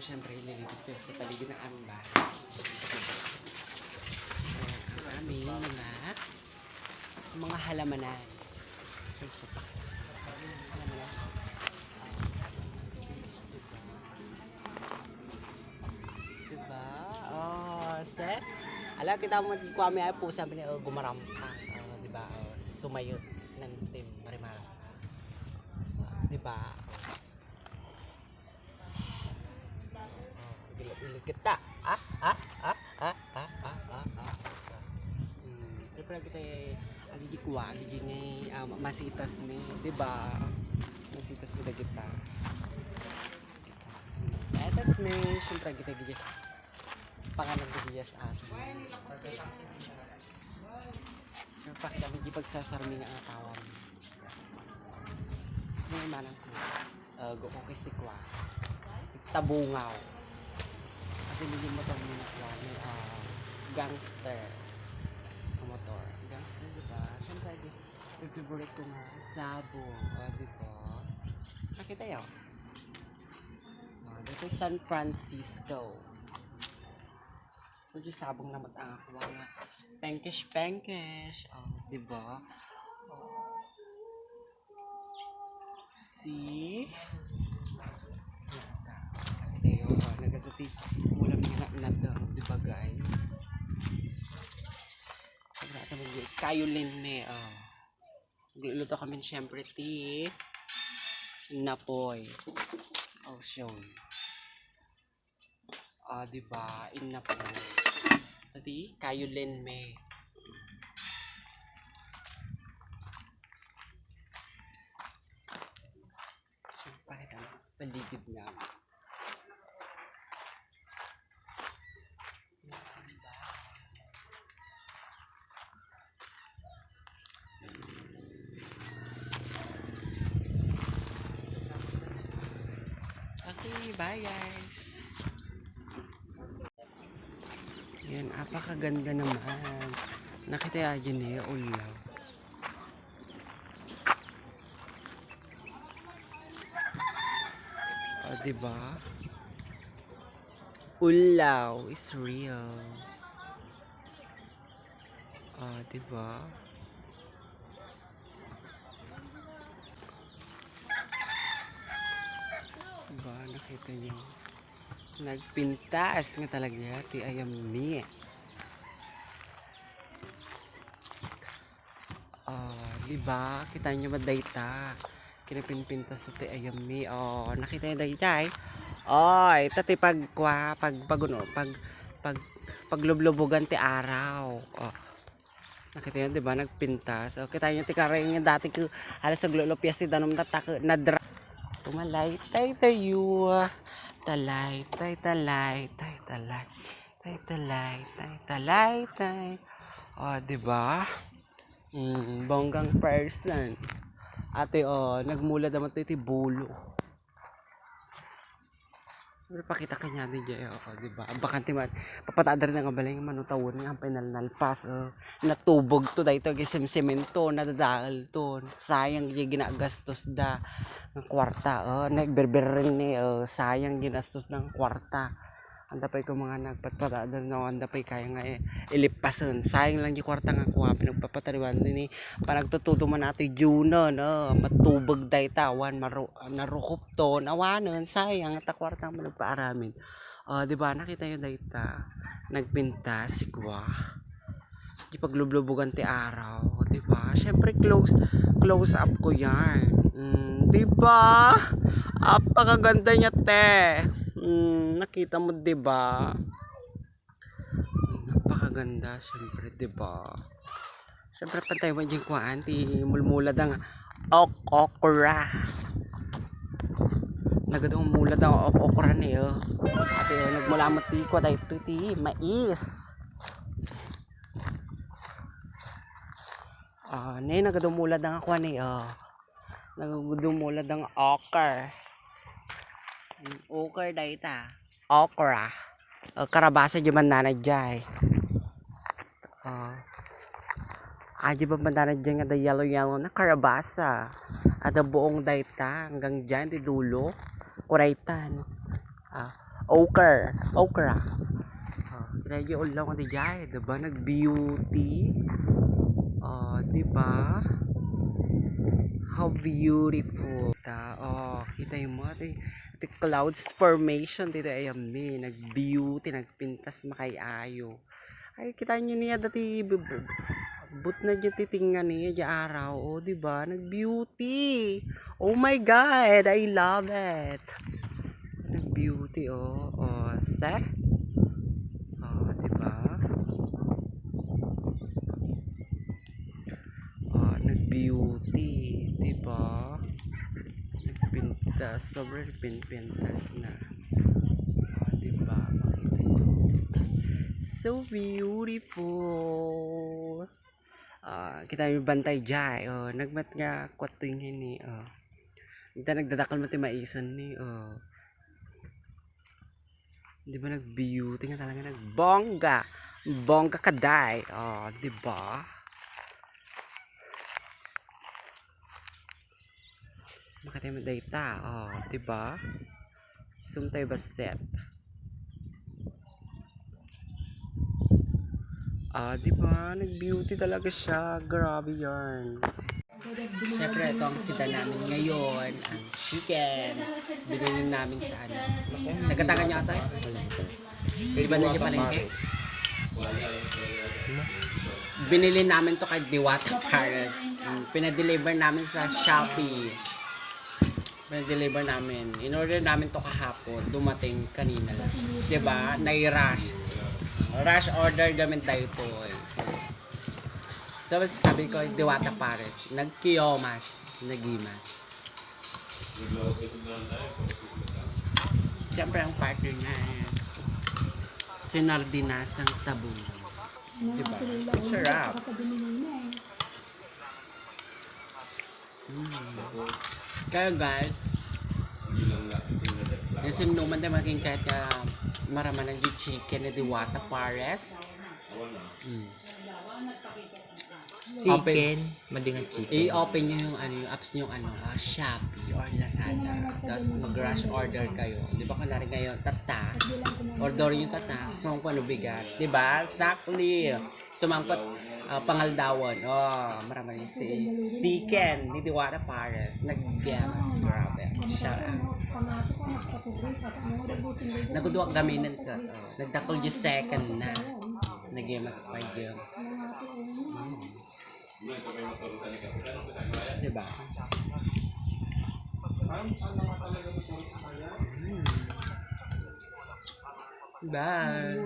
syempre ililibot ko sa paligid ng aming bahay. Ang aming mga halamanan. Ito pa. Halamanan. Diba? Oh, set. Alam, kita mo kami ay po sabi niya gumarampa. Diba? Sumayot ng team Marimar. Diba? Kita siyempre kita ang gikwa gini masitas mi diba masitas mi kita masitas mi siyempre kita gigi pangalan ko giyas as siyempre kita gigi pagsasarmi nga ang tawon may manang ko go kisikwa tabungaw pinili motor mo na gangster motor gangster diba syempre yung favorite ko nga sabong diba nakita yun dito yung San Francisco kasi sabong naman ang ako nga penkish diba see nagatati ulam nga na diba guys kayo linne luto kami syempre ti napoy ocean diba inapoy ti kayo linme syempre paligid nga okay, bye guys. Yan, apakaganda naman. Nakita yun ulaw. Diba? Ulaw is real. Diba? Diba, nakita nyo nagpintas nga talaga ti ayam ni diba, kita nyo madayta kinapinpintas ti ayam ni nakita nyo dayta tati paglublubugan ti araw nakita nyo diba nagpintas kita nyo ti karing dati ko alas sa glulopyas ti danom tatak nadra tumalay tayo talay diba bonggang person ate nagmula naman ti bulo pakita kanya din dyan diba bakanti man papatadar na nga balay nga manutawon nga ang pinalnalpas natubog to dahito gisem semento nadadal to sayang yung ginagastos da ng kwarta nagberber rin ni sayang ginastos ng kwarta anda pa'y ko mga nagpatadar na anda pa'y kaya nga ilipasan sayang lang yung kwarta nga kuha pinagpapatariwan din panagtututo man natin Juno matubog dahita narukop to nawanan sayang at kwarta nga nagpaaramin diba nakita yun dahita nagpinta si kwa di paglublubugan ti araw diba syempre close up ko yan diba apakaganda niya te nakita mo diba napakaganda syempre diba syempre pantay mo dyan kuhaan ti mulmulad ang okra nagadong mulad ang okra niyo ate nagmulamot ti kwa dahito ti mais nagadumulad ang ako niyo nagadumulad ang okra dahita okra karabasa dyan man nanay dyan Aji ba bandana dyan nga da yellow na karabasa. At buong dayta hanggang dyan di dulo. Kuraitan. Okra. Kita yung ulang ko di jay, diba? Nag-beauty. Diba? How beautiful. Kita yung mga the clouds formation dito ayam ni. Nag-beauty, nagpintas makayayo. Ay, kita nyo niya dati but na dyan titingnan niya dyan araw. Diba? Nag-beauty. Oh my God, I love it. Nag-beauty, se? Diba? Nag-beauty, diba? Nagpintas, sobrang pintas na. Diba? Makita nyo. So beautiful. Kita yung bantay dyan. Nagmat nga kwato yung hini. Nagdadakal mo maisan ni. Diba nag-beauty nga talaga, nagbongga. Bongga kaday. Diba? Makita mo data. Diba? Sumtay baset. Diba? Nag-beauty talaga siya. Grabe yarn. Siyempre, ito ang sita namin ngayon. Ang chicken. Binili namin sa ano. Nagkatakan niya ata. Di ba nandiyan palengke? Binili namin to kay Diwata Paris. Pinadeliver namin sa Shopee. Pinadeliver namin. In-order namin to kahapon. Dumating kanina lang. Diba? Nai-rush. Rush order gamit tayo to. Tapos sabi ko, Diwata Paris. Nag-kiyomas. Nagimas. Siyempre ang partner niya sinardinas ng tabong. Diba? Sarap. Kaya guys, yung sinuman tayo maging kahit maraman ng chicken na Diwata Paris. Chicken, madingan chicken. I-open nyo yung apps nyo yung Shopee or Lazada. Tapos mag-rush order kayo. Di ba kunwari ngayon, tata. Order yung tata. Sumangkot ano bigat. Di ba? Exactly. Sumangkot pangaldawan. Marami si chicken ni Diwata Paris. Nag-gamas. Grabe. Shout out. Nagduwag gaminan ka. Nagdakol yung second na. Nag-gamas pa yung. Diba? Bye.